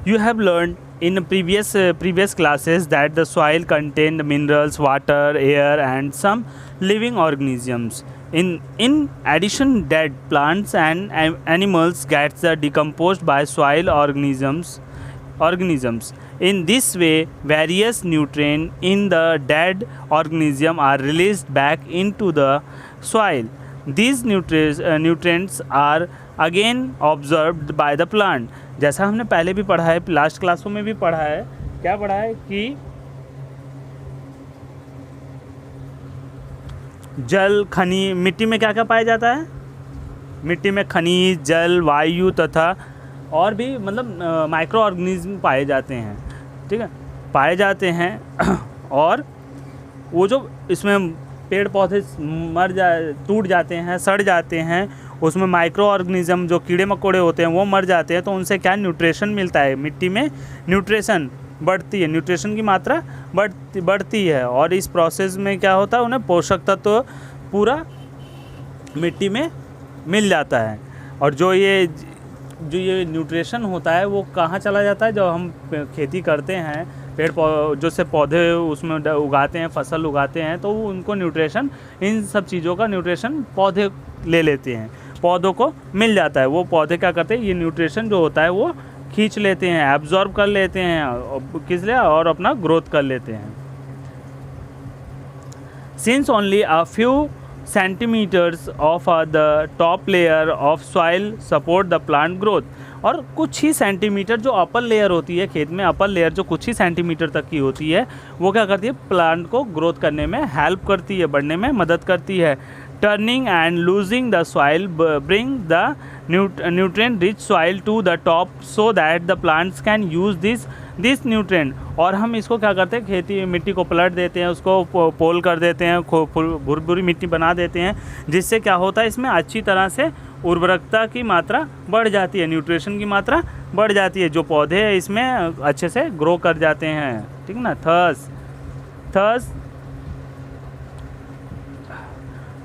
You have learned in previous classes that the soil contained minerals, water, air, and some living organisms. In addition, dead plants and animals gets decomposed by soil organisms. In this way, various nutrients in the dead organism are released back into the soil. These nutrients are again observed by the plant. जैसा हमने पहले भी पढ़ा है, last क्लासों में भी पढ़ा है, क्या पढ़ा है कि जल, खनिज, मिट्टी में क्या क्या पाया जाता है? मिट्टी में खनिज, जल, वायु तथा और भी मतलब माइक्रो ऑर्गेनिज्म पाए जाते हैं, ठीक है, पाए जाते हैं। और वो जो इसमें पेड़ पौधे टूट जाते हैं, सड़ जाते हैं, उसमें माइक्रो ऑर्गेनिज्म जो कीड़े मकोड़े होते हैं वो मर जाते हैं, तो उनसे क्या न्यूट्रिशन मिलता है? मिट्टी में न्यूट्रिशन बढ़ती है, न्यूट्रिशन की मात्रा बढ़ती है। और इस प्रोसेस में क्या होता है? उन्हें पोषक तत्व पूरा मिट्टी में मिल जाता है। और जो ये न्यूट्रिशन होता है वो कहाँ चला जाता है? जब हम खेती करते हैं, जो से पौधे उसमें उगाते हैं, फसल उगाते हैं, तो उनको न्यूट्रिशन, इन सब चीज़ों का न्यूट्रिशन पौधे ले लेते हैं, पौधों को मिल जाता है। वो पौधे क्या करते हैं? ये न्यूट्रिशन जो होता है वो खींच लेते हैं, एब्जॉर्ब कर लेते हैं, किस लिए? और अपना ग्रोथ कर लेते हैं। Since only a few centimetres of the top layer of soil support the plant growth, और कुछ ही सेंटीमीटर जो अपर लेयर होती है खेत में, अपर लेयर जो कुछ ही सेंटीमीटर तक की होती है, वो क्या करती है? प्लांट को ग्रोथ करने में हेल्प करती है, बढ़ने में मदद करती है। Turning and loosing the soil bring the nutrient rich soil to the top so that the plants can use this nutrient. और हम इसको क्या करते हैं? खेती मिट्टी को पलट देते हैं, उसको पोल कर देते हैं, भुरभुरी मिट्टी बना देते हैं, जिससे क्या होता है? इसमें अच्छी तरह से उर्वरकता की मात्रा बढ़ जाती है, न्यूट्रिशन की मात्रा बढ़ जाती है, जो पौधे इसमें अच्छे से ग्रो कर जाते हैं, ठीक ना। Thus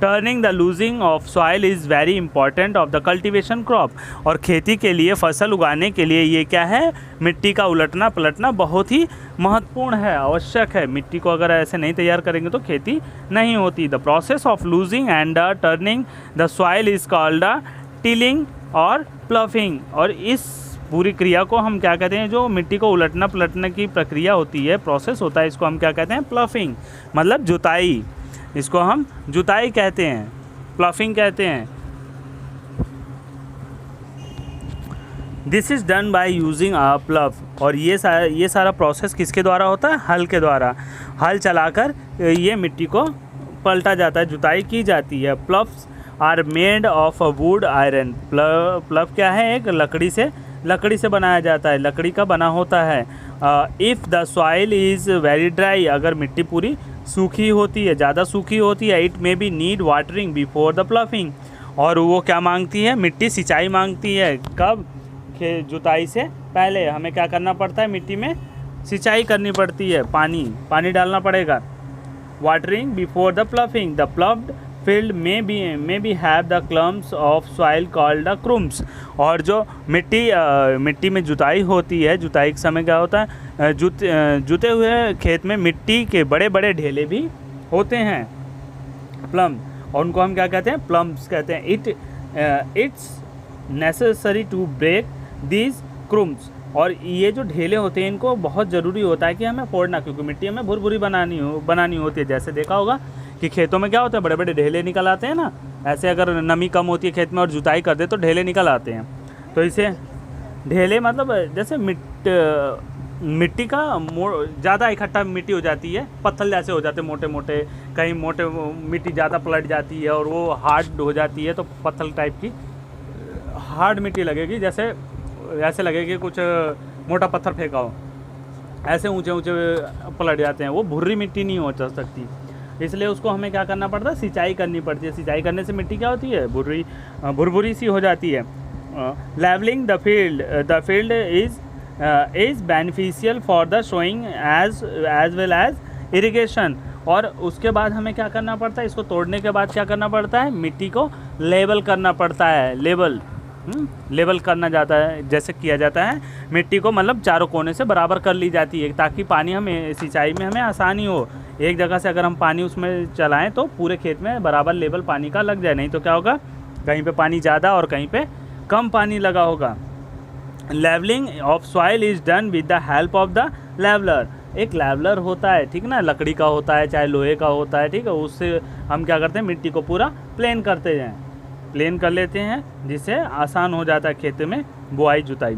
turning the loosening of soil is very important of the cultivation crop. और खेती के लिए, फसल उगाने के लिए ये क्या है? मिट्टी का उलटना पलटना बहुत ही महत्वपूर्ण है, आवश्यक है। मिट्टी को अगर ऐसे नहीं तैयार करेंगे तो खेती नहीं होती। The process of losing and turning the soil is called tilling और प्लफिंग। और इस पूरी क्रिया को हम क्या कहते हैं? जो मिट्टी को उलटना पलटने की प्रक्रिया होती है, प्रोसेस होता है, इसको हम क्या कहते हैं? प्लफिंग, मतलब जुताई। इसको हम जुताई कहते हैं, प्लफिंग कहते हैं। This is done by using a प्लफ। और ये सारा प्रोसेस किसके द्वारा होता है? हल के द्वारा। हल चलाकर ये मिट्टी को पलटा जाता है, जुताई की जाती है। Ploughs are made of wood iron. Plough क्या है? एक लकड़ी से बनाया जाता है, लकड़ी का बना होता है। If the soil is very dry, अगर मिट्टी पूरी सूखी होती है, ज़्यादा सूखी होती है, it may be need watering before the ploughing. और वो क्या मांगती है? मिट्टी सिंचाई मांगती है। कब? जुताई से पहले हमें क्या करना पड़ता है? मिट्टी में सिंचाई करनी पड़ती है, पानी डालना पड़ेगा। Watering before the ploughing. The ploughed field may be have the clumps of soil called the crumbs. और जो मिट्टी में जुताई होती है, जुताई के समय क्या होता है? जुते हुए खेत में मिट्टी के बड़े बड़े ढेले भी होते हैं, प्लम, और उनको हम क्या कहते हैं? प्लम्स कहते हैं। It's necessary to break these crumbs. और ये जो ढेले होते हैं, इनको बहुत ज़रूरी होता है कि हमें फोड़ना, क्योंकि मिट्टी हमें भुरभुरी बनानी होती है। जैसे देखा होगा कि खेतों में क्या होता है? बड़े बड़े ढेले निकल आते हैं ना, ऐसे अगर नमी कम होती है खेत में और जुताई कर दे तो ढेले निकल आते हैं। तो इसे ढेले मतलब जैसे मिट्टी का ज़्यादा इकट्ठा मिट्टी हो जाती है, पत्थर जैसे हो जाते हैं मोटे मोटे, कहीं मोटे मिट्टी ज़्यादा पलट जाती है और वो हार्ड हो जाती है, तो पत्थर टाइप की हार्ड मिट्टी लगेगी, जैसे ऐसे लगेगी कुछ मोटा पत्थर फेंका हो, ऐसे ऊंचे ऊंचे पलट जाते हैं। वो भुर्री मिट्टी नहीं हो सकती, इसलिए उसको हमें क्या करना पड़ता है? सिंचाई करनी पड़ती है। सिंचाई करने से मिट्टी क्या होती है? भुरभुरी सी हो जाती है। Levelling the field is beneficial for the sowing as well as irrigation. और उसके बाद हमें क्या करना पड़ता है? इसको तोड़ने के बाद क्या करना पड़ता है? मिट्टी को लेबल करना पड़ता है। लेबल लेवल करना जाता है, जैसे किया जाता है। मिट्टी को मतलब चारों कोने से बराबर कर ली जाती है ताकि पानी हमें सिंचाई में हमें आसानी हो। एक जगह से अगर हम पानी उसमें चलाएं तो पूरे खेत में बराबर लेवल पानी का लग जाए, नहीं तो क्या होगा, कहीं पे पानी ज़्यादा और कहीं पे कम पानी लगा होगा। Levelling of soil is done with the help of the leveller. एक लेवलर होता है, ठीक ना, लकड़ी का होता है चाहे लोहे का होता है, ठीक है। उससे हम क्या करते हैं, मिट्टी को पूरा प्लेन करते हैं, प्लेन कर लेते हैं, जिससे आसान हो जाता है खेत में बुआई जुताई।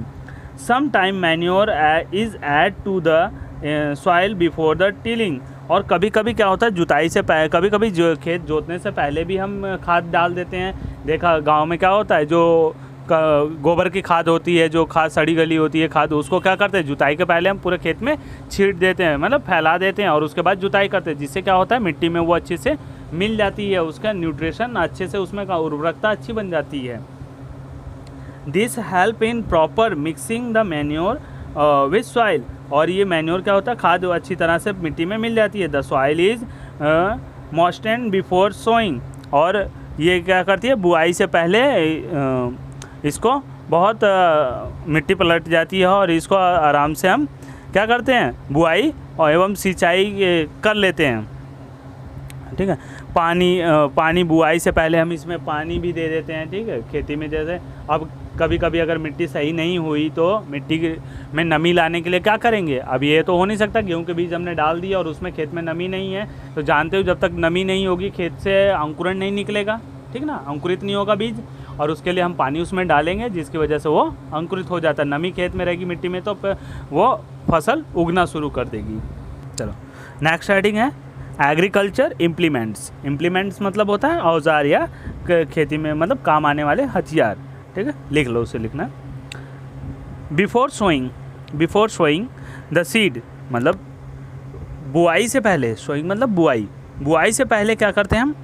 Some time manure is add to the soil before the tilling. और कभी कभी क्या होता है, जुताई से पहले, कभी कभी जो खेत जोतने से पहले भी हम खाद डाल देते हैं। देखा गांव में क्या होता है, जो गोबर की खाद होती है, जो खाद सड़ी गली होती है खाद, उसको क्या करते हैं, जुताई के पहले हम पूरे खेत में छींट देते हैं, मतलब फैला देते हैं, और उसके बाद जुताई करते हैं, जिससे क्या होता है, मिट्टी में वो अच्छे से मिल जाती है, उसका न्यूट्रिशन अच्छे से, उसमें का उर्वरकता अच्छी बन जाती है। This help in proper mixing the manure with soil. और ये मैन्योर क्या होता है, खाद अच्छी तरह से मिट्टी में मिल जाती है। The soil is moistened before sowing. और ये क्या करती है, बुआई से पहले इसको बहुत मिट्टी पलट जाती है, और इसको आराम से हम क्या करते हैं, बुआई और एवं सिंचाई कर लेते हैं, ठीक है। पानी बुआई से पहले हम इसमें पानी भी दे देते हैं, ठीक है, खेती में। जैसे अब कभी कभी अगर मिट्टी सही नहीं हुई तो मिट्टी में नमी लाने के लिए क्या करेंगे। अब ये तो हो नहीं सकता, गेहूं के बीज हमने डाल दिया और उसमें खेत में नमी नहीं है, तो जानते हो जब तक नमी नहीं होगी खेत से अंकुरण नहीं निकलेगा, ठीक ना, अंकुरित नहीं होगा बीज। और उसके लिए हम पानी उसमें डालेंगे, जिसकी वजह से वो अंकुरित हो जाता है। नमी खेत में रहेगी मिट्टी में तो वो फसल उगना शुरू कर देगी। चलो नेक्स्ट हेडिंग है एग्रीकल्चर इम्प्लीमेंट्स। इम्प्लीमेंट्स मतलब होता है औजार या खेती में मतलब काम आने वाले हथियार, ठीक है, लिख लो, उसे लिखना। बिफोर सोइंग द सीड, मतलब बुआई से पहले, सोइंग मतलब बुआई से पहले क्या करते हैं हम,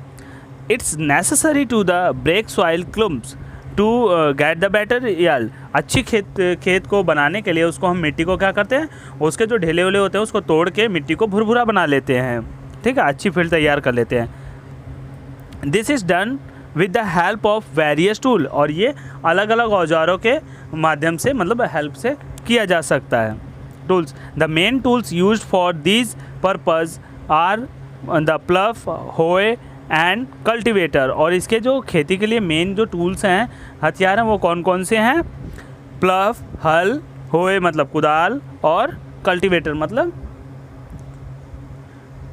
it's necessary to the break soil clumps to get the better yield. अच्छी खेत को बनाने के लिए उसको हम मिट्टी को क्या करते हैं, उसके जो ढेले वले होते हैं उसको तोड़ के मिट्टी को भुरभुरा बना लेते हैं, ठीक है, अच्छी फील्ड तैयार कर लेते हैं। This is done with the help of various tool. और ये अलग अलग औजारों के माध्यम से, मतलब हेल्प से किया जा सकता है। Tools, the main tools used for this purpose are the plough, hoe and cultivator. और इसके जो खेती के लिए मेन जो टूल्स हैं, हथियार हैं, वो कौन कौन से हैं, प्लफ, हल, होए मतलब कुदाल, और कल्टीवेटर मतलब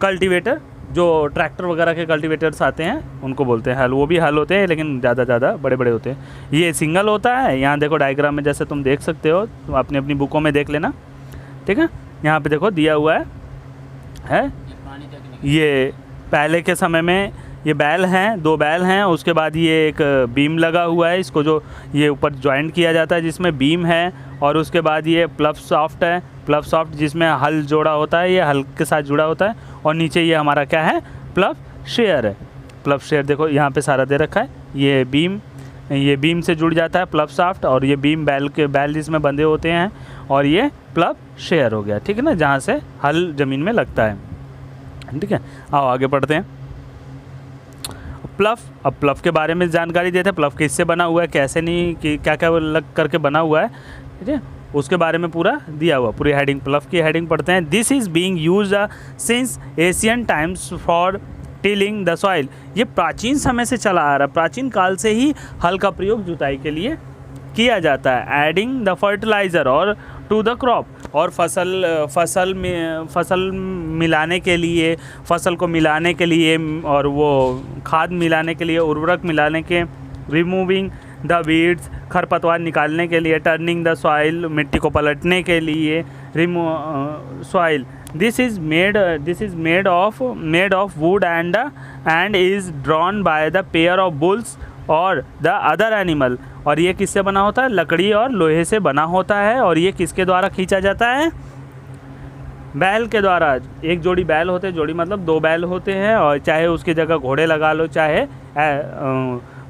कल्टीवेटर, जो ट्रैक्टर वगैरह के कल्टीवेटर्स आते हैं उनको बोलते हैं हल। वो भी हल होते हैं लेकिन ज़्यादा बड़े बड़े होते हैं। ये सिंगल होता है, यहाँ देखो डायग्राम में जैसे तुम देख सकते हो, तुम अपनी अपनी बुकों में देख लेना, ठीक है। यहाँ पे देखो दिया हुआ है ये पहले के समय में ये बैल हैं, 2 बैल हैं, उसके बाद ये एक बीम लगा हुआ है, इसको जो ये ऊपर जॉइंट किया जाता है जिसमें बीम है, और उसके बाद ये प्लफ सॉफ्ट है, प्लफ सॉफ्ट जिसमें हल जोड़ा होता है, ये हल के साथ जुड़ा होता है, और नीचे ये हमारा क्या है, प्लफ शेयर है। प्लफ शेयर देखो यहाँ पे सारा दे रखा है, ये बीम से जुड़ जाता है प्लफ सॉफ्ट, और ये बीम बैल जिसमें बंधे होते हैं, और ये प्लफ शेयर हो गया, ठीक है ना, जहाँ से हल ज़मीन में लगता है, ठीक है। आओ आगे पढ़ते हैं। प्लफ, अब प्लफ के बारे में जानकारी देते हैं, प्लफ किससे बना हुआ है, कैसे नहीं, कि क्या क्या लग करके बना हुआ है, ठीक है, उसके बारे में पूरा दिया हुआ, पूरी हेडिंग, प्लफ की हेडिंग पढ़ते हैं। This is being used since Asian times for tilling the soil. ये प्राचीन समय से चला आ रहा है, प्राचीन काल से ही हल का प्रयोग जुताई के लिए किया जाता है। एडिंग द फर्टिलाइज़र और टू द क्रॉप, और फसल मिलाने के लिए, फसल को मिलाने के लिए, और वो खाद मिलाने के लिए, उर्वरक मिलाने के, रिमूविंग द वीड्स, खरपतवार निकालने के लिए, टर्निंग द सॉइल, मिट्टी को पलटने के लिए, soil. This is made of would and is drawn by the pair of bulls और द अदर एनिमल। और ये किससे बना होता है, लकड़ी और लोहे से बना होता है। और ये किसके द्वारा खींचा जाता है, बैल के द्वारा। एक जोड़ी बैल होते हैं, जोड़ी मतलब 2 बैल होते हैं, और चाहे उसकी जगह घोड़े लगा लो, चाहे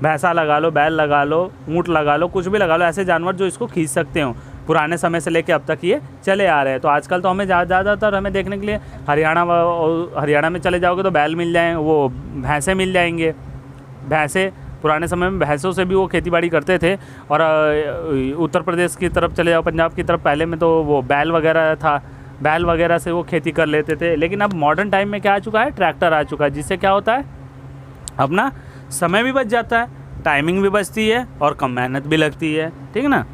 भैंसा लगा लो, बैल लगा लो, ऊँट लगा लो, कुछ भी लगा लो, ऐसे जानवर जो इसको खींच सकते हो। पुराने समय से लेके अब तक ये चले आ रहे हैं। तो आजकल तो हमें ज़्यादातर हमें देखने के लिए हरियाणा में चले जाओगे तो बैल मिल जाएंगे, वो भैंसे मिल जाएंगे, भैंसे पुराने समय में भैंसों से भी वो खेती बाड़ी करते थे। और उत्तर प्रदेश की तरफ चले जाओ, पंजाब की तरफ, पहले में तो वो बैल वगैरह था, बैल वगैरह से वो खेती कर लेते थे। लेकिन अब मॉडर्न टाइम में क्या आ चुका है, ट्रैक्टर आ चुका है, जिससे क्या होता है अपना समय भी बच जाता है, टाइमिंग भी बचती है और कम मेहनत भी लगती है, ठीक है ना।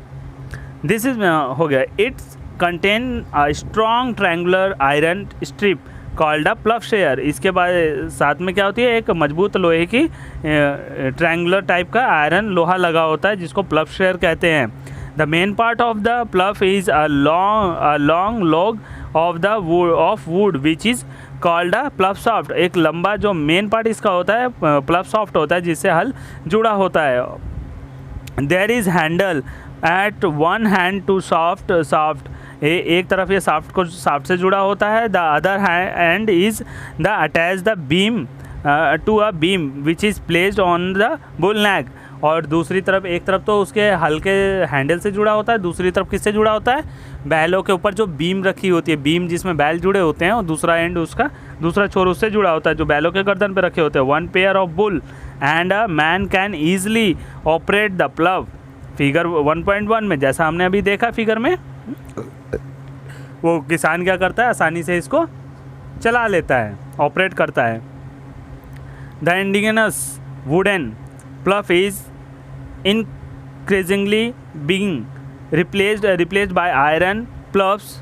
दिस इज हो गया। It's contain a strong triangular iron strip called a ploughshare. इसके बाद साथ में क्या होती है, एक मजबूत लोहे की ट्रायंगुलर टाइप का आयरन लोहा लगा होता है जिसको प्लवशेयर कहते हैं। The main part of the plough is a long log of would which is called a plough soft. एक लंबा जो मेन पार्ट इसका होता है प्लव सॉफ्ट होता है, जिससे हल जुड़ा होता है। There is handle at one hand to shaft एक तरफ ये साफ्ट से जुड़ा होता है। The other hand is the attach the beam to a beam which is placed on the bull neck. और दूसरी तरफ, एक तरफ तो उसके हल्के हैंडल से जुड़ा होता है, दूसरी तरफ किससे जुड़ा होता है, बैलों के ऊपर जो बीम रखी होती है, बीम जिसमें बैल जुड़े होते हैं, और दूसरा एंड उसका दूसरा छोर उससे जुड़ा होता है जो बैलों के गर्दन पे रखे होते हैं। One pair of bull and a man can easily operate the plough. Figure 1.1 में जैसा हमने अभी देखा फिगर में, वो किसान क्या करता है, आसानी से इसको चला लेता है, ऑपरेट करता है। The indigenous wooden plough is increasingly being replaced by iron ploughs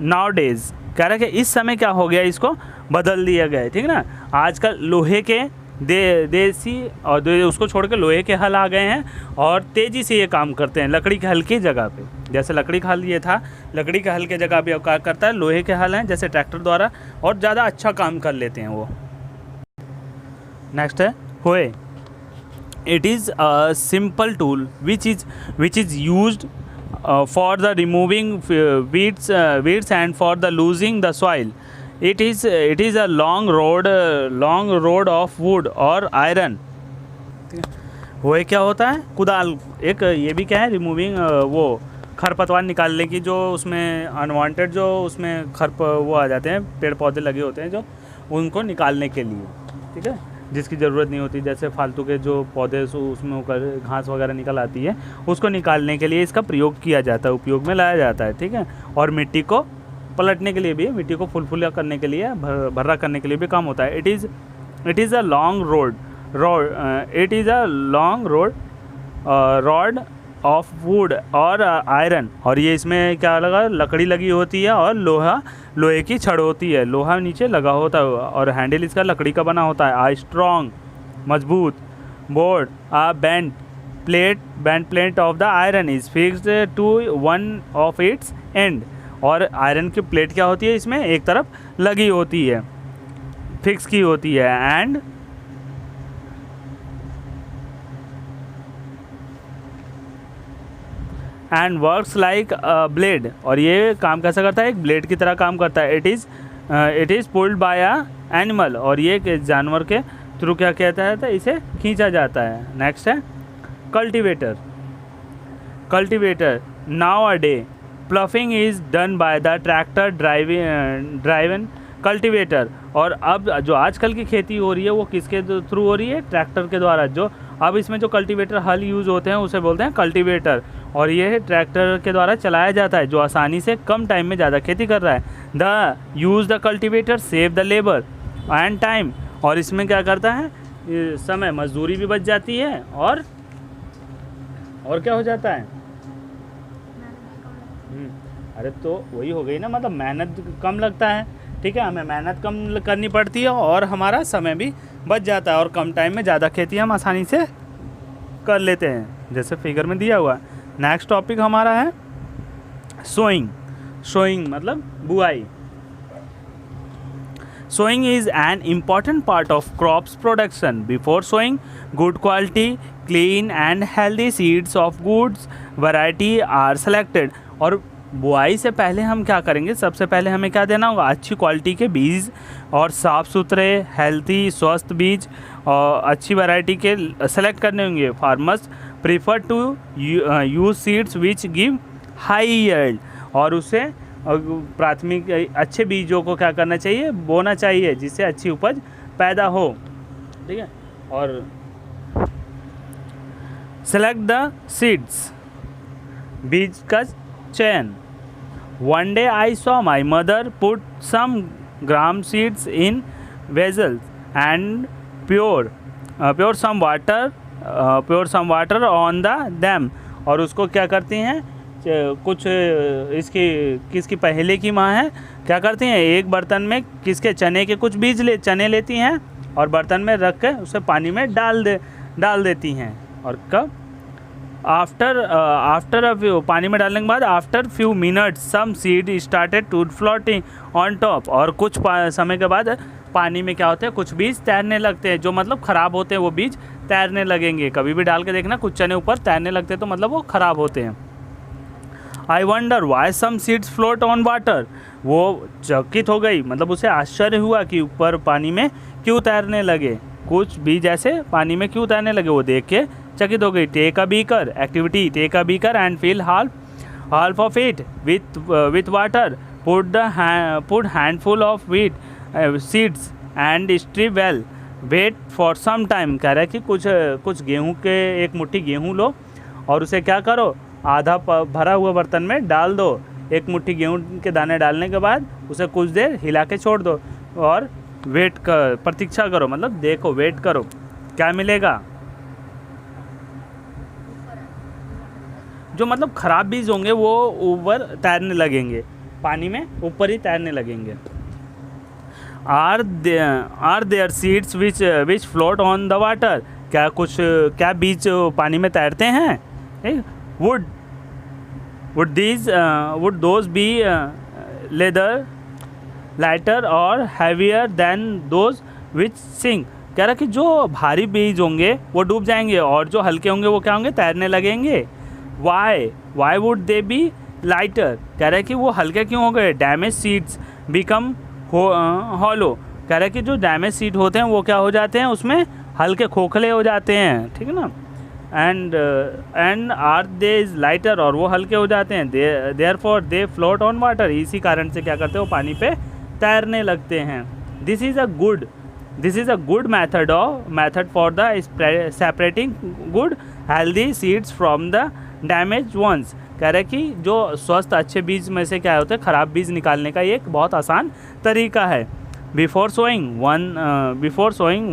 nowadays। कह रहा है कि इस समय क्या हो गया, इसको बदल दिया गया है, ठीक है ना। आजकल लोहे के देसी और उसको छोड़ के लोहे के हल आ गए हैं और तेज़ी से ये काम करते हैं लकड़ी के हल की जगह पे। जैसे लकड़ी का हल ये था, लकड़ी के हल के जगह पे क्या करता है, लोहे के हल हैं जैसे ट्रैक्टर द्वारा, और ज़्यादा अच्छा काम कर लेते हैं वो। नेक्स्ट है होए। It is a simple tool which is used for the removing weeds and for the losing the soil. It is a long rod of wood or iron। वो क्या होता है, कुदाल। एक ये भी क्या है, रिमूविंग वो खरपतवार निकालने की, जो उसमें अनवांटेड जो उसमें वो आ जाते हैं, पेड़ पौधे लगे होते हैं जो, उनको निकालने के लिए, ठीक है, जिसकी ज़रूरत नहीं होती, जैसे फालतू के जो पौधे उसमें होकर घास वगैरह निकल आती है, उसको निकालने के लिए इसका प्रयोग किया जाता है, उपयोग में लाया जाता है, ठीक है। और मिट्टी को पलटने के लिए भी, मिट्टी को फुलफुला करने के लिए, भर्रा करने के लिए भी काम होता है। It is a long rod of would और आयरन। और ये इसमें क्या लगा, लकड़ी लगी होती है और लोहे की छड़ होती है, लोहा नीचे लगा होता है, और हैंडल इसका लकड़ी का बना होता है। आ स्ट्रॉन्ग मजबूत board a bend plate of the iron is fixed to one of its end. और आयरन की प्लेट क्या होती है, इसमें एक तरफ लगी होती है, फिक्स की होती है। And works like blade. और ये काम कैसा करता है, एक ब्लेड की तरह काम करता है। It is pulled bye a animal. और ये जानवर के थ्रू क्या कहता है, तो इसे खींचा जाता है। नेक्स्ट है cultivator. Now a day ploughing is done by the tractor driven cultivator. और अब जो आजकल की खेती हो रही है वो किसके थ्रू हो रही है, ट्रैक्टर के द्वारा। जो अब इसमें जो कल्टीवेटर हल यूज़ होते हैं उसे बोलते हैं कल्टीवेटर। और ये ट्रैक्टर के द्वारा चलाया जाता है, जो आसानी से कम टाइम में ज़्यादा खेती कर रहा है। The use the cultivator save the labour and time. और इसमें क्या करता है, समय, मजदूरी भी बच जाती है, और क्या हो जाता है, अरे तो वही हो गई ना, मतलब मेहनत कम लगता है, ठीक है, हमें मेहनत कम करनी पड़ती है और हमारा समय भी बच जाता है, और कम टाइम में ज़्यादा खेती हम आसानी से कर लेते हैं, जैसे फिगर में दिया हुआ। नेक्स्ट टॉपिक हमारा है सोइंग मतलब बुआई। Sowing is an important part of crops production. Before sowing, good quality, clean and healthy seeds of goods variety are selected. और बुआई से पहले हम क्या करेंगे, सबसे पहले हमें क्या देना होगा, अच्छी क्वालिटी के बीज और साफ़ सुथरे हेल्थी स्वस्थ बीज और अच्छी वैरायटी के सेलेक्ट करने होंगे। Farmers prefer to use seeds which give high yield. और उसे प्राथमिक अच्छे बीजों को क्या करना चाहिए, बोना चाहिए, जिससे अच्छी उपज पैदा हो, ठीक है। और सेलेक्ट द सीड्स, बीज का चयन। One day I saw my mother put some gram seeds in vessels and pour some water on the them. और उसको क्या करती हैं, कुछ इसकी किसकी पहले की माँ है, क्या करती हैं, एक बर्तन में किसके चने के कुछ बीज चने लेती हैं और बर्तन में रख के उसे पानी में डाल देती हैं। और कब, आफ्टर पानी में डालने के बाद after few minutes some seed started to floating on top. और कुछ समय के बाद पानी में क्या होते हैं, कुछ बीज तैरने लगते हैं, जो मतलब ख़राब होते हैं वो बीज तैरने लगेंगे। कभी भी डाल के देखना, कुछ चने ऊपर तैरने लगते हैं तो मतलब वो ख़राब होते हैं। I wonder why some seeds float on water. वो चकित हो गई, मतलब उसे आश्चर्य हुआ कि ऊपर पानी में क्यों तैरने लगे, कुछ बीज ऐसे पानी में क्यों तैरने लगे, वो देख के चकित हो गई। Take a beaker activity, take a beaker and fill half of it with water, put handful of wheat seeds and stir well, wait for some time। कह रहा है कि कुछ गेहूं के, एक मुट्ठी गेहूं लो और उसे क्या करो, आधा भरा हुआ बर्तन में डाल दो। एक मुट्ठी गेहूं के दाने डालने के बाद उसे कुछ देर हिला के छोड़ दो और प्रतीक्षा करो, मतलब देखो, वेट करो क्या मिलेगा। जो मतलब ख़राब बीज होंगे वो ऊपर तैरने लगेंगे, पानी में ऊपर ही तैरने लगेंगे। Are there seeds which float on the water. क्या बीज पानी में तैरते हैं। Would those be rather lighter और heavier than those which sink. कह रहा कि जो भारी बीज होंगे वो डूब जाएंगे और जो हल्के होंगे वो क्या होंगे, तैरने लगेंगे। Why would they B lighter. कह रहा है कि वो हल्के क्यों हो गए। Damage seeds become hollow. कह रहा है कि जो डैमेज सीड होते हैं वो क्या हो जाते हैं, उसमें हल्के खोखले हो जाते हैं, ठीक है ना। And are they is lighter, और वो हल्के हो जाते हैं। Therefore they float on water. इसी कारण से क्या करते हैं, वो पानी पे तैरने लगते हैं। This is a good method for the separating good healthy seeds from the damage ones. कह रहे कि जो स्वस्थ अच्छे बीज में से क्या होते हैं, ख़राब बीज निकालने का ये एक बहुत आसान तरीका है। Before sowing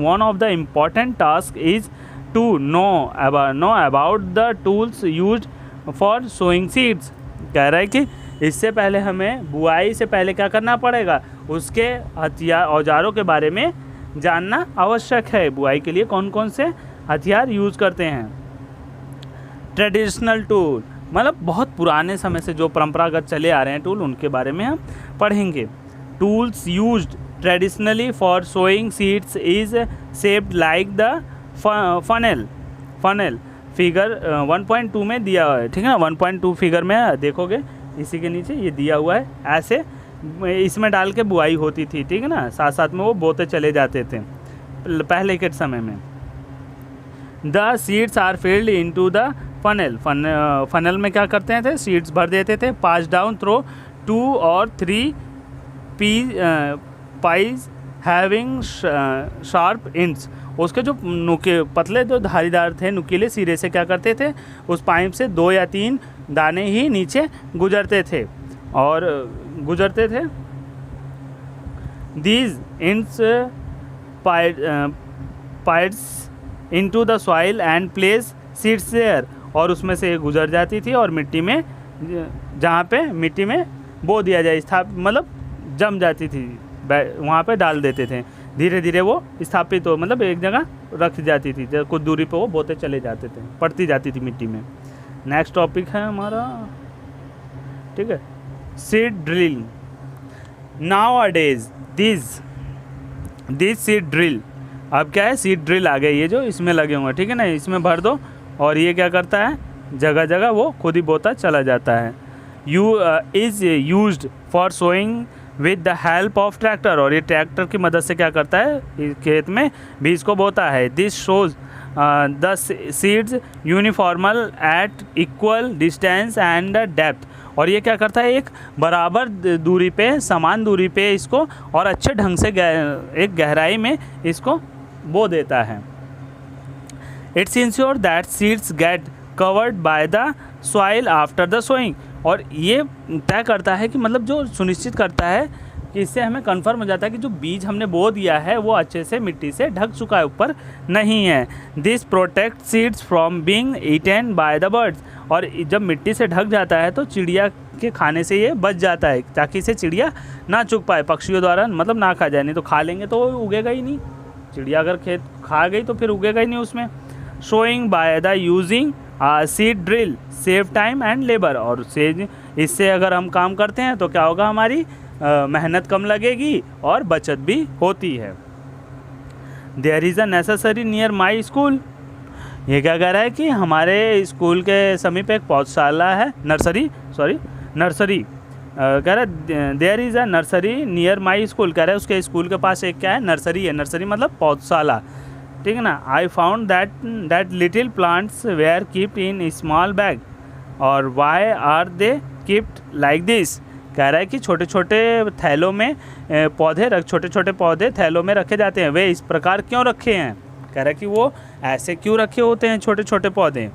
one of the important task is to know about the tools used for sowing seeds. कह रहा है कि इससे पहले हमें बुआई से पहले क्या करना पड़ेगा, उसके औजारों के बारे में जानना आवश्यक है। बुआई के लिए कौन कौन से हथियार यूज़ करते हैं। ट्रेडिशनल टूल, मतलब बहुत पुराने समय से जो परंपरागत चले आ रहे हैं टूल, उनके बारे में हम पढ़ेंगे। Tools used traditionally for sowing seeds is shaped like the funnel figure 1.2 में दिया हुआ है, ठीक है ना। 1.2 फिगर में देखोगे, इसी के नीचे ये दिया हुआ है। ऐसे इसमें डाल के बुआई होती थी, ठीक है ना, साथ साथ में वो बोते चले जाते थे पहले के समय में। The seeds are filled into the funnel में क्या करते थे, सीड्स भर देते थे। पास डाउन थ्रो 2 और 3 पाइज हैविंग शार्प इंड्स। उसके जो पतले जो धारीदार थे नुकीले सिरे से क्या करते थे, उस पाइप से 2 या 3 दाने ही नीचे गुजरते थे। These ends pipes into the soil and place seeds there. और उसमें से गुजर जाती थी और मिट्टी में, जहाँ पे मिट्टी में बो दिया जाए, मतलब जम जाती थी, वहाँ पे डाल देते थे। धीरे धीरे वो स्थापित हो, मतलब एक जगह रख जाती थी, जब कुछ दूरी पे वो बोते चले जाते थे, पड़ती जाती थी मिट्टी में। नेक्स्ट टॉपिक है हमारा, ठीक है, seed drill. Now a days this seed drill, अब क्या है, सीड ड्रिल आ गई, ये जो इसमें लगे हुए हैं, ठीक है ना, इसमें भर दो और ये क्या करता है, जगह जगह वो खुद ही बोता चला जाता है। Is used for sowing with the help of tractor, और ये ट्रैक्टर की मदद से क्या करता है, खेत में बीज को बोता है। This shows the seeds uniformly at equal distance and depth, और ये क्या करता है, एक बराबर दूरी पे, समान दूरी पे इसको और अच्छे ढंग से एक गहराई में इसको बो देता है। It's ensure that seeds get covered by the soil after the sowing. और ये तय करता है कि मतलब जो सुनिश्चित करता है कि इससे हमें कंफर्म हो जाता है कि जो बीज हमने बो दिया है वो अच्छे से मिट्टी से ढक चुका है, ऊपर नहीं है। This protect seeds from being eaten by the birds. और जब मिट्टी से ढक जाता है तो चिड़िया के खाने से ये बच जाता है, ताकि इसे चिड़िया ना चुग पाए, पक्षियों द्वारा मतलब ना खा जाए, नहीं तो खा लेंगे तो उगेगा ही नहीं। चिड़िया अगर खेत खा गई तो फिर उगेगा ही नहीं उसमें। Showing by the using seed drill save time and labour. और इससे अगर हम काम करते हैं तो क्या होगा, हमारी मेहनत कम लगेगी और बचत भी होती है। There is a necessary near my school. ये क्या कह रहा है कि हमारे स्कूल के समीप एक पौधशाला है, नर्सरी कह रहा है there is a nursery near my school. कह रहा है उसके स्कूल के पास एक क्या है, नर्सरी है। नर्सरी मतलब पौधशाला, ठीक है ना। I found that little plants were kept in small bag. और why are they kept like this. कह रहा है कि छोटे छोटे थैलों में छोटे छोटे पौधे थैलों में रखे जाते हैं, वे इस प्रकार क्यों रखे हैं। कह रहा है कि वो ऐसे क्यों रखे होते हैं छोटे छोटे पौधे।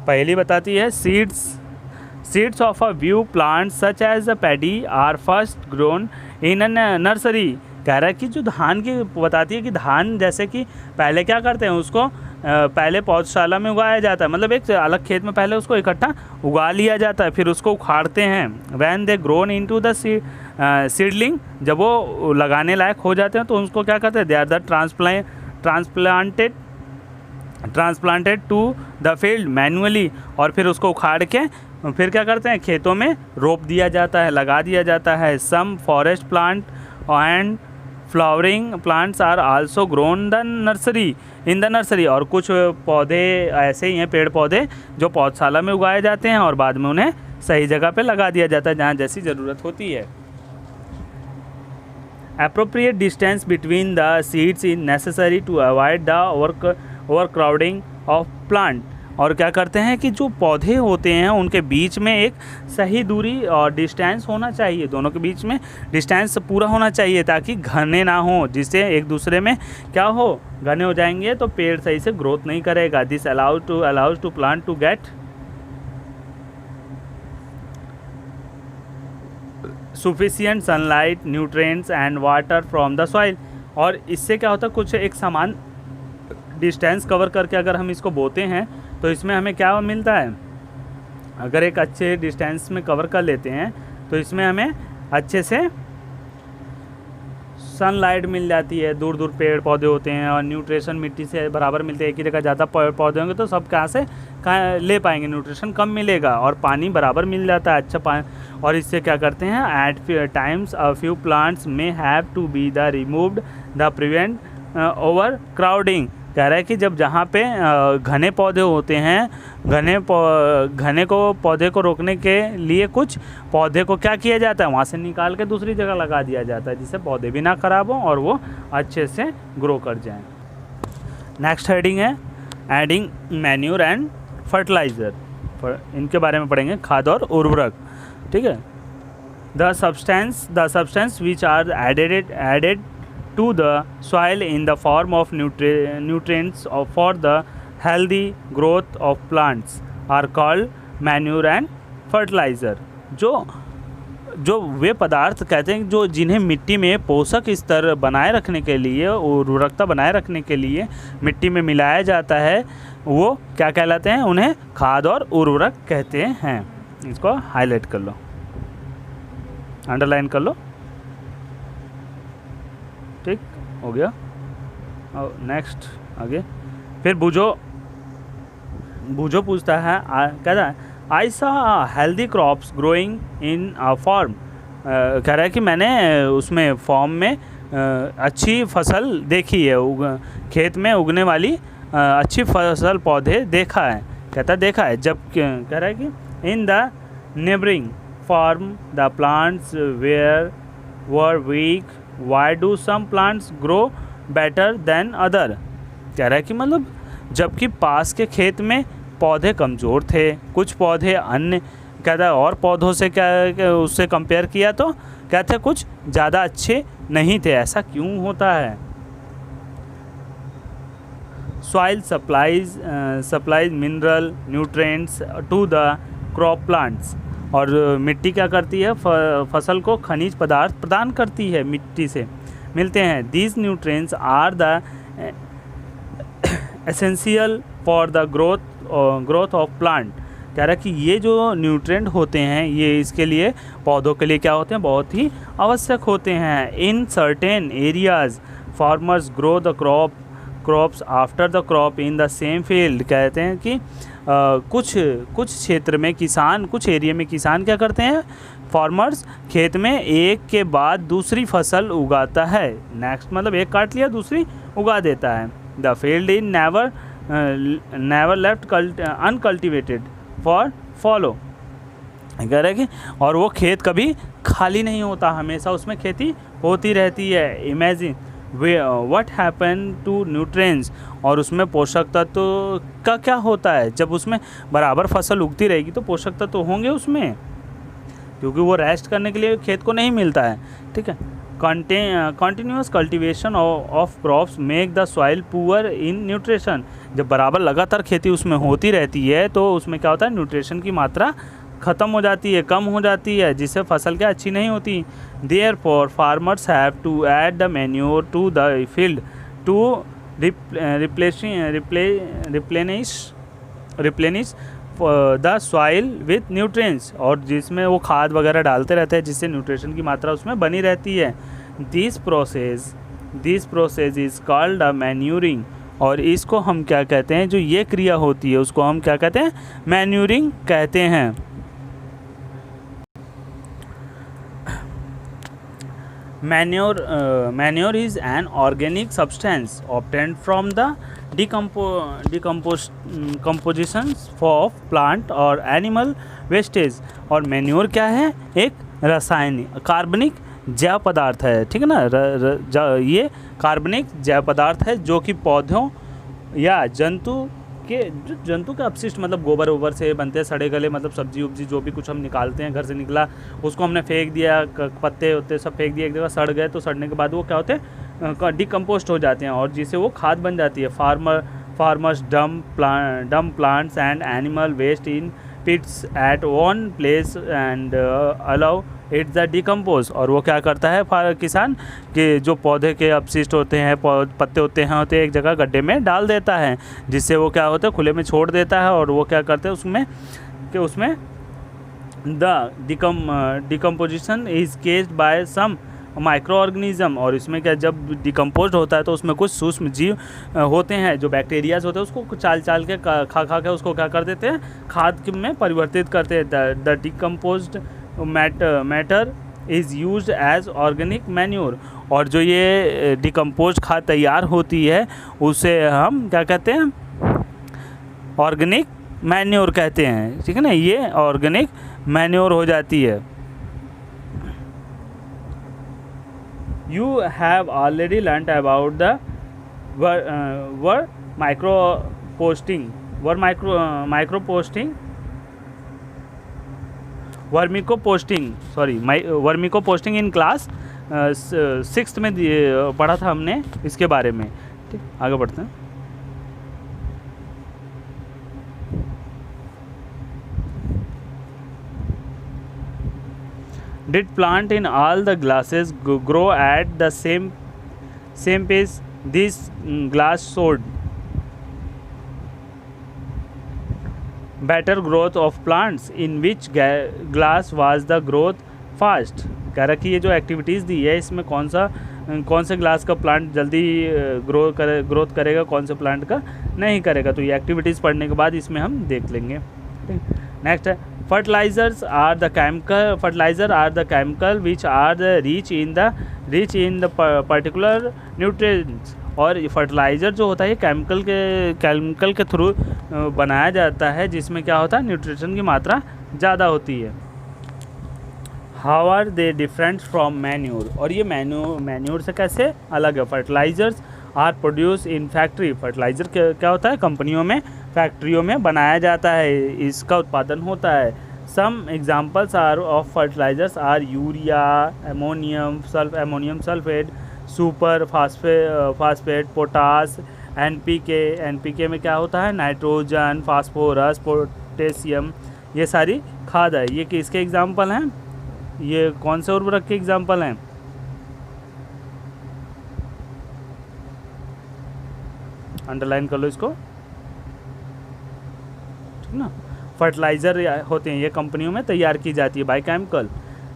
पहली बताती है seeds of a few plants such as a paddy are first grown in a nursery. कह रहा है कि जो धान की बताती है कि धान जैसे कि पहले क्या करते हैं, उसको पहले पौधशाला में उगाया जाता है, मतलब एक अलग खेत में पहले उसको इकट्ठा उगा लिया जाता है, फिर उसको उखाड़ते हैं। When they grown into the seedling, जब वो लगाने लायक हो जाते हैं तो उसको क्या करते हैं, they are the transplanted to the field manually. और फिर उसको उखाड़ के फिर क्या करते हैं, खेतों में रोप दिया जाता है, लगा दिया जाता है। Some forest plant and flowering plants are also grown in the nursery. और कुछ पौधे ऐसे ही हैं, पेड़ पौधे जो पौधशाला में उगाए जाते हैं और बाद में उन्हें सही जगह पे लगा दिया जाता है जहाँ जैसी ज़रूरत होती है। Appropriate distance between the seeds is necessary to avoid the overcrowding of plant. और क्या करते हैं कि जो पौधे होते हैं उनके बीच में एक सही दूरी और डिस्टेंस होना चाहिए, दोनों के बीच में डिस्टेंस पूरा होना चाहिए ताकि घने ना हो, जिससे एक दूसरे में क्या हो, घने हो जाएंगे तो पेड़ सही से ग्रोथ नहीं करेगा। This allows to plant to get sufficient sunlight nutrients and water from the soil. और इससे क्या होता है, कुछ एक समान डिस्टेंस कवर करके अगर हम इसको बोते हैं तो इसमें हमें क्या मिलता है, अगर एक अच्छे डिस्टेंस में कवर कर लेते हैं तो इसमें हमें अच्छे से सनलाइट मिल जाती है, दूर दूर पेड़ पौधे होते हैं और न्यूट्रिशन मिट्टी से बराबर मिलते हैं। एक ही जगह ज़्यादा पौधे होंगे तो सब कहाँ से ले पाएंगे, न्यूट्रिशन कम मिलेगा और पानी बराबर मिल जाता है, अच्छा पानी। और इससे क्या करते हैं, at times a few plants may have to be the removed the prevent overcrowding. कह रहा है कि जब जहाँ पे घने पौधे होते हैं, घने पौधे को रोकने के लिए कुछ पौधे को क्या किया जाता है, वहाँ से निकाल के दूसरी जगह लगा दिया जाता है, जिससे पौधे भी ना ख़राब हों और वो अच्छे से ग्रो कर जाएं। नेक्स्ट हेडिंग है एडिंग मैन्यूर एंड फर्टिलाइज़र। इनके बारे में पढ़ेंगे, खाद और उर्वरक, ठीक है। The substance which are added to the soil in the form of nutrients for the healthy growth of plants are called manure and fertilizer। जो वे पदार्थ कहते हैं जो जिन्हें मिट्टी में पोषक स्तर बनाए रखने के लिए, उर्वरकता बनाए रखने के लिए मिट्टी में मिलाया जाता है, वो क्या कहलाते हैं, उन्हें खाद और उर्वरक कहते हैं। इसको हाईलाइट कर लो, अंडरलाइन कर लो, ठीक हो गया। और नेक्स्ट आगे फिर बूझो पूछता है, कहता है I saw healthy crops growing in a farm. कह रहा है कि मैंने उसमें फॉर्म में अच्छी फसल देखी है, खेत में उगने वाली अच्छी फसल पौधे देखा है। कहता देखा है, जब कह रहा है कि in the neighbouring farm the plants were weak, why do some plants grow better than other. कह रहा है कि मतलब जबकि पास के खेत में पौधे कमज़ोर थे, कुछ पौधे अन्य कहता है और पौधों से क्या उससे कंपेयर किया तो कहते हैं कुछ ज़्यादा अच्छे नहीं थे, ऐसा क्यों होता है। Soil supplies mineral nutrients to the crop plants. और मिट्टी क्या करती है, फसल को खनिज पदार्थ प्रदान करती है, मिट्टी से मिलते हैं। These nutrients are the essential for the growth of plant. कह रहा है कि ये जो न्यूट्रिएंट होते हैं ये इसके लिए, पौधों के लिए क्या होते हैं, बहुत ही आवश्यक होते हैं। In certain areas farmers grow the crops after the crop in the same field. कहते हैं कि कुछ क्षेत्र में किसान, कुछ एरिया में किसान क्या करते हैं, फार्मर्स खेत में एक के बाद दूसरी फसल उगाता है। नेक्स्ट मतलब एक काट लिया दूसरी उगा देता है। The field in never left uncultivated for follow. कह रहे कि और वो खेत कभी खाली नहीं होता, हमेशा उसमें खेती होती रहती है। Imagine what happen to nutrients. और उसमें पोषक तत्व का क्या होता है, जब उसमें बराबर फसल उगती रहेगी तो पोषक तत्व होंगे उसमें, क्योंकि वो रेस्ट करने के लिए खेत को नहीं मिलता है। ठीक है। Continuous cultivation of crops make the soil poor in nutrition. जब बराबर लगातार खेती उसमें होती रहती है तो उसमें क्या होता है, न्यूट्रिशन की मात्रा ख़त्म हो जाती है, कम हो जाती है, जिससे फसल क्या अच्छी नहीं होती। Therefore farmers have to add the manure to the field to replenish the soil with nutrients. और जिसमें वो खाद वगैरह डालते रहते हैं जिससे न्यूट्रिशन की मात्रा उसमें बनी रहती है। This process is called a manuring. और इसको हम क्या कहते हैं, जो ये क्रिया होती है उसको हम क्या कहते हैं, मैन्यूरिंग कहते हैं। Manure is an organic substance obtained from the decompositions of plant or animal wastage। और मैन्योर क्या है, एक रासायनिक कार्बनिक जैव पदार्थ है। ठीक है ना, ये कार्बनिक जैव पदार्थ है जो कि पौधों या जंतु के अपशिष्ट, मतलब गोबर वोबर से बनते हैं, सड़े गले, मतलब सब्जी उब्जी जो भी कुछ हम निकालते हैं घर से निकला उसको हमने फेंक दिया, पत्ते होते सब फेंक दिए एक जगह, सड़ गए तो सड़ने के बाद वो क्या होते हैं, डिकम्पोस्ट हो जाते हैं और जिससे वो खाद बन जाती है। Farmers dump plants and animal waste in pits at one place and allow it the decompose. और वो क्या करता है किसान कि जो पौधे के अपशिष्ट होते हैं, पत्ते होते हैं एक जगह गड्ढे में डाल देता है, जिससे वो क्या होता है, खुले में छोड़ देता है। और वो क्या करते हैं उसमें the decomposition is caused by some micro organism. और इसमें क्या, जब डिकम्पोज होता है तो उसमें कुछ सूक्ष्म जीव होते हैं, जो बैक्टीरियाज होते हैं, उसको चाल के खा के उसको क्या कर देते हैं, खाद में परिवर्तित करते हैं। The decomposed matter is used as organic manure. और जो ये डिकम्पोज खाद तैयार होती है उसे हम क्या कहते हैं, ऑर्गेनिक मैन्योर कहते हैं। ठीक है ना, ये ऑर्गेनिक मैन्योर हो जाती है। You have already learnt about the vermicomposting in class 6th में पढ़ा था हमने इसके बारे में। ठीक, आगे बढ़ते हैं। Did plant in all the glasses grow at the same pace? This glass showed better growth of plants in which glass was the growth fast। कह रहा कि ये जो एक्टिविटीज़ दी है इसमें कौन से ग्लास का प्लांट जल्दी ग्रोथ करेगा, कौन से प्लांट का नहीं करेगा। तो ये एक्टिविटीज़ पढ़ने के बाद इसमें हम देख लेंगे। नेक्स्ट है fertilizer are the chemical which are rich in the particular nutrients। और फर्टिलाइज़र जो होता है ये केमिकल के थ्रू बनाया जाता है, जिसमें क्या होता है, न्यूट्रिशन की मात्रा ज़्यादा होती है। How are they different from manure. और ये मैन्योर से कैसे अलग है। Fertilisers are produce in factory. Fertiliser क्या होता है, कंपनियों में, फैक्ट्रियों में बनाया जाता है, इसका उत्पादन होता है। Some examples are of fertilisers are urea, ammonium sulphate, super phosphate, potash, NPK में क्या होता है, नाइट्रोजन, फास्फोरस, पोटेशियम, ये सारी खाद है। ये किसके एग्जाम्पल हैं, ये कौन से उर्वरक के एग्जाम्पल हैं? अंडरलाइन कर लो इसको, ठीक ना। फर्टिलाइज़र होते हैं, ये कंपनियों में तैयार की जाती है biochemical.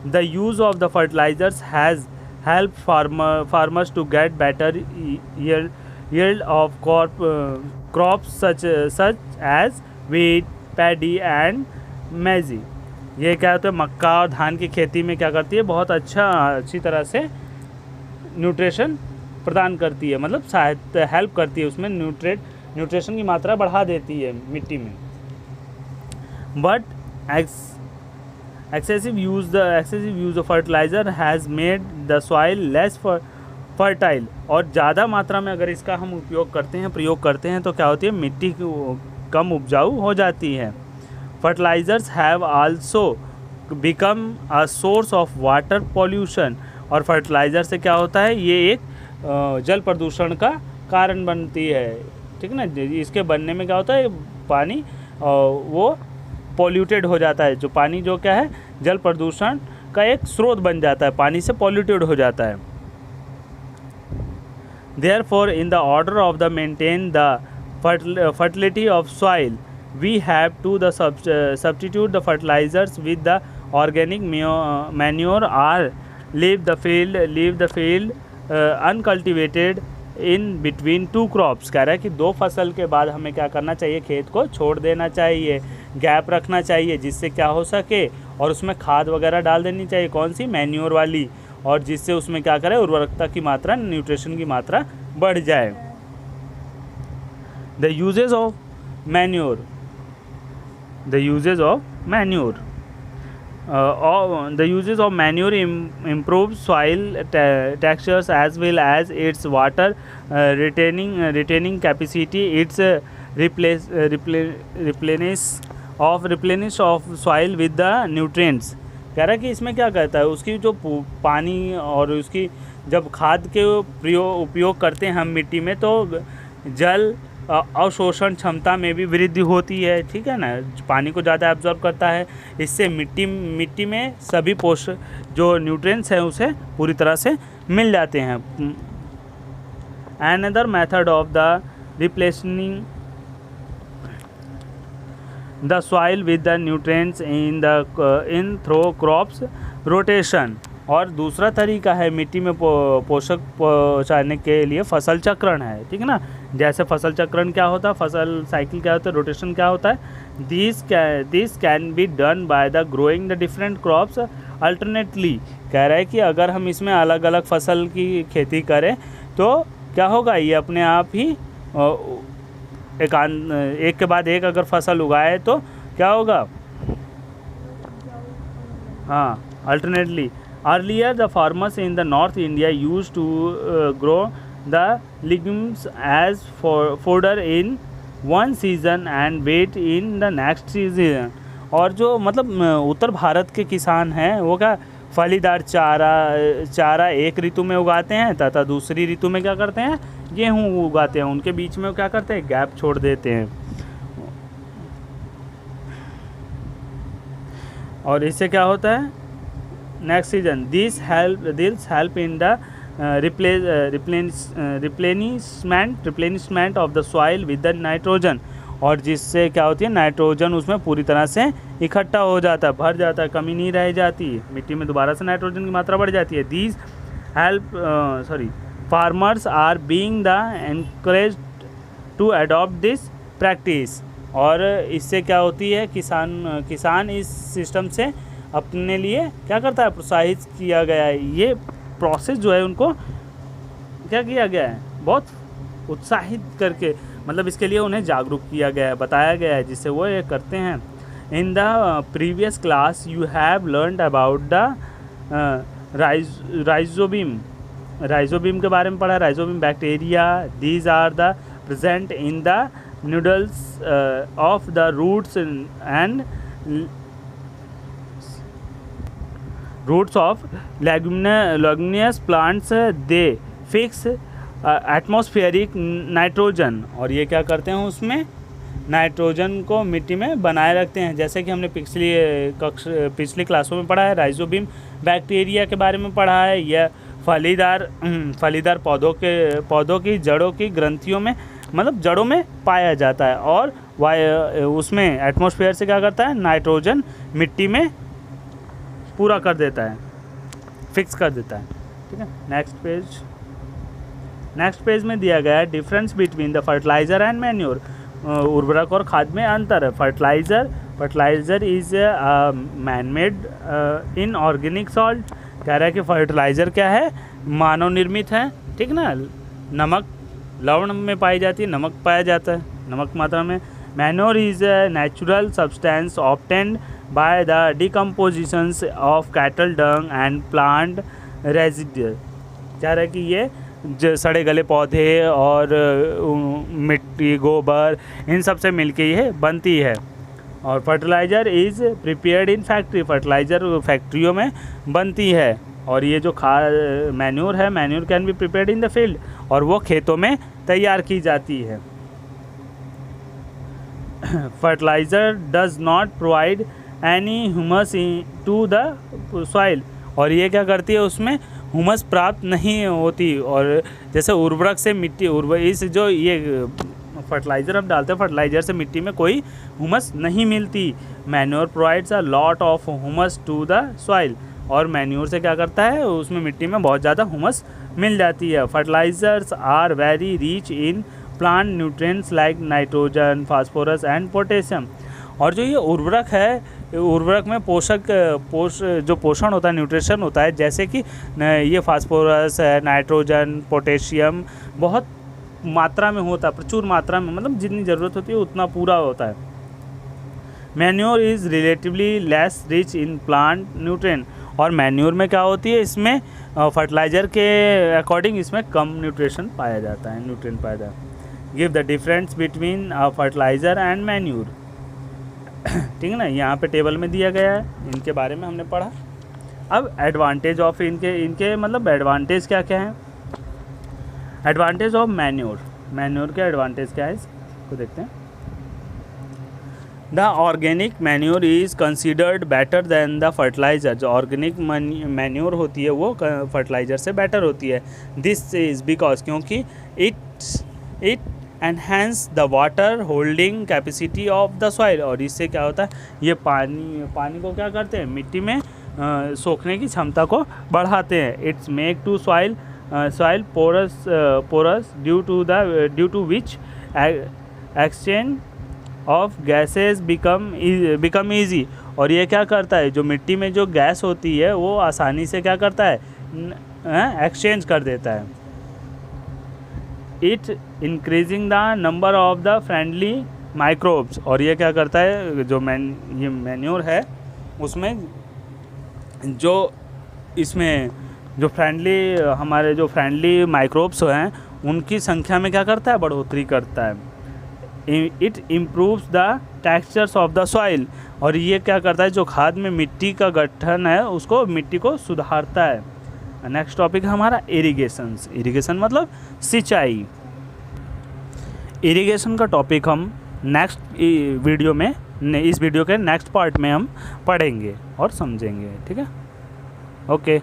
The use of the fertilisers has help farmers to get better yield of crops such as wheat, paddy and maize। ये क्या होता है, मक्का और धान की खेती में क्या करती है, बहुत अच्छी तरह से न्यूट्रिशन प्रदान करती है, मतलब सहायता हेल्प करती है, उसमें न्यूट्रिशन की मात्रा बढ़ा देती है मिट्टी में। But excessive use of fertilizer has made the soil less fertile. और ज़्यादा मात्रा में अगर इसका हम प्रयोग करते हैं तो क्या होती है, मिट्टी कम उपजाऊ हो जाती है। Fertilisers have also become a source of water pollution. और फर्टिलाइज़र से क्या होता है, ये एक जल प्रदूषण का कारण बनती है, ठीक ना। इसके बनने में क्या होता है, पानी वो पॉल्यूटेड हो जाता है, जो पानी जो क्या है, जल प्रदूषण का एक स्रोत बन जाता है, पानी से पॉल्यूटेड हो जाता है। Therefore, in the order of the maintain the fertility of soil, we have to substitute the fertilizers with the organic manure or leave the field uncultivated in between two crops। कह रहा है कि 2 फसल के बाद हमें क्या करना चाहिए, खेत को छोड़ देना चाहिए, गैप रखना चाहिए, जिससे क्या हो सके, और उसमें खाद वगैरह डाल देनी चाहिए, कौन सी, मैन्योर वाली, और जिससे उसमें क्या करे, उर्वरकता की मात्रा, न्यूट्रिशन की मात्रा बढ़ जाए। The usages of manure improve soil textures as well as its water retaining capacity। its replenish of soil with the nutrients। कह रहा है कि इसमें क्या कहता है, उसकी जो पानी और उसकी जब खाद के उपयोग करते हैं हम मिट्टी में, तो जल अवशोषण क्षमता में भी वृद्धि होती है, ठीक है ना। पानी को ज़्यादा एब्जॉर्ब करता है, इससे मिट्टी में सभी पोषक जो न्यूट्रिएंट्स हैं उसे पूरी तरह से मिल जाते हैं। Another method of the replacing the soil with the nutrients in through crops rotation. और दूसरा तरीका है मिट्टी में पोषक पहुँचाने के लिए फसल चक्रण है, ठीक है ना। जैसे फसल चक्रण क्या होता है, फसल साइकिल क्या होता है, रोटेशन क्या होता है। This can be done by the growing the different crops alternately. कह रहा है कि अगर हम इसमें अलग अलग फसल की खेती करें तो क्या होगा, ये अपने आप ही एक के बाद एक अगर फसल उगाए तो क्या होगा, हाँ, alternately. Earlier, the farmers in the North India used to grow the legumes as fodder in one season and wait in the next season। और जो मतलब उत्तर भारत के किसान हैं वो क्या, फलीदार चारा एक ऋतु में उगाते हैं तथा दूसरी ऋतु में क्या करते हैं, गेहूँ उगाते हैं। उनके बीच में क्या करते हैं, गैप छोड़ देते हैं। और इससे क्या होता है, next season this help in the replenishment of the soil with the nitrogen. और जिससे क्या होती है, नाइट्रोजन उसमें पूरी तरह से इकट्ठा हो जाता है, भर जाता है, कमी नहीं रह जाती, मिट्टी में दोबारा से नाइट्रोजन की मात्रा बढ़ जाती है। These help farmers are being the encouraged to adopt this practice. और इससे क्या होती है, किसान इस सिस्टम से अपने लिए क्या करता है, प्रोत्साहित किया गया है। ये प्रोसेस जो है उनको क्या किया गया है, बहुत उत्साहित करके, मतलब इसके लिए उन्हें जागरूक किया गया है, बताया गया है, जिससे वो ये करते हैं। In the previous class you have learned about the rhizobium के बारे में पढ़ा। Rhizobium bacteria, these are the present in the nodules of the roots and roots of leguminous plants। they fix atmospheric nitrogen, और ये क्या करते हैं उसमें नाइट्रोजन को मिट्टी में बनाए रखते हैं। जैसे कि हमने पिछली क्लासों में पढ़ा है, राइजोबियम बैक्टीरिया के बारे में पढ़ा है। यह फलीदार पौधों की जड़ों की ग्रंथियों में, मतलब जड़ों में पाया जाता है, और उसमें एटमॉस्फेयर से क्या करता है, नाइट्रोजन मिट्टी में पूरा कर देता है, फिक्स कर देता है। ठीक है, नेक्स्ट पेज में दिया गया है difference between the fertiliser and manure. उर्वरक और खाद में अंतर है। Fertiliser is man made inorganic salt. कह रहा है कि फर्टिलाइज़र क्या है, मानव निर्मित है। ठीक ना, नमक लवण में पाई जाती है, नमक पाया जाता है, नमक मात्रा में। Manure is a natural substance obtained by the decompositions of cattle dung and plant residue. कह रहा है कि ये सड़े गले पौधे और मिट्टी, गोबर, इन सब से मिलके ये बनती है। और fertiliser is prepared in factory. Fertiliser फैक्ट्रियों में बनती है। और ये जो मैन्योर है, manure can be prepared in the field, और वो खेतों में तैयार की जाती है। Fertiliser does not provide any humus to the soil. और ये क्या करती है, उसमें हुमस प्राप्त नहीं होती। और जैसे उर्वरक से मिट्टी इस जो ये फर्टिलाइज़र हम डालते हैं, फर्टिलाइज़र से मिट्टी में कोई हुमस नहीं मिलती। Manure provides a lot of humus to the soil. और मैन्योर से क्या करता है, उसमें मिट्टी में बहुत ज़्यादा हुमस मिल जाती है। Fertilisers are very rich in plant nutrients like nitrogen, phosphorus and potassium. और जो ये उर्वरक है, उर्वरक में जो पोषण होता है, न्यूट्रिशन होता है, जैसे कि ये फास्फोरस है, नाइट्रोजन, पोटेशियम बहुत मात्रा में होता है, प्रचुर मात्रा में, मतलब जितनी ज़रूरत होती है उतना पूरा होता है। Manure is relatively less rich in plant nutrient. और मैन्योर में क्या होती है, इसमें फर्टिलाइज़र के अकॉर्डिंग इसमें कम न्यूट्रिशन पाया जाता है, न्यूट्रिएंट पाया जाता है। Give the difference between fertiliser and manure. ठीक है ना, यहाँ पे टेबल में दिया गया है, इनके बारे में हमने पढ़ा। अब एडवांटेज ऑफ इनके मतलब एडवांटेज क्या क्या है। एडवांटेज ऑफ मैन्योर के एडवांटेज क्या है, इसको देखते हैं। The organic manure is considered better than the fertiliser. जो ऑर्गेनिक मैन्योर होती है वो फर्टिलाइज़र से बेटर होती है। दिस इज़ बिकॉज, क्योंकि it enhance the water holding capacity of the soil. और इससे क्या होता है, ये पानी को क्या करते हैं, मिट्टी में सोखने की क्षमता को बढ़ाते हैं। It's make to soil porous due to which exchange of gases become easy. और ये क्या करता है, जो मिट्टी में जो गैस होती है वो आसानी से क्या करता है, एक्सचेंज कर देता है। It increasing the number of the friendly microbes. और ये क्या करता है, जो ये मैन्योर है उसमें इसमें जो हमारे जो फ्रेंडली माइक्रोब्स हैं उनकी संख्या में क्या करता है, बढ़ोतरी करता है। It improves the textures of the soil. और ये क्या करता है, जो खाद में मिट्टी का गठन है उसको, मिट्टी को सुधारता है। नेक्स्ट टॉपिक है हमारा इरिगेशन मतलब सिंचाई। इरिगेशन का टॉपिक हम नेक्स्ट वीडियो में, इस वीडियो के नेक्स्ट पार्ट में हम पढ़ेंगे और समझेंगे। ठीक है, ओके।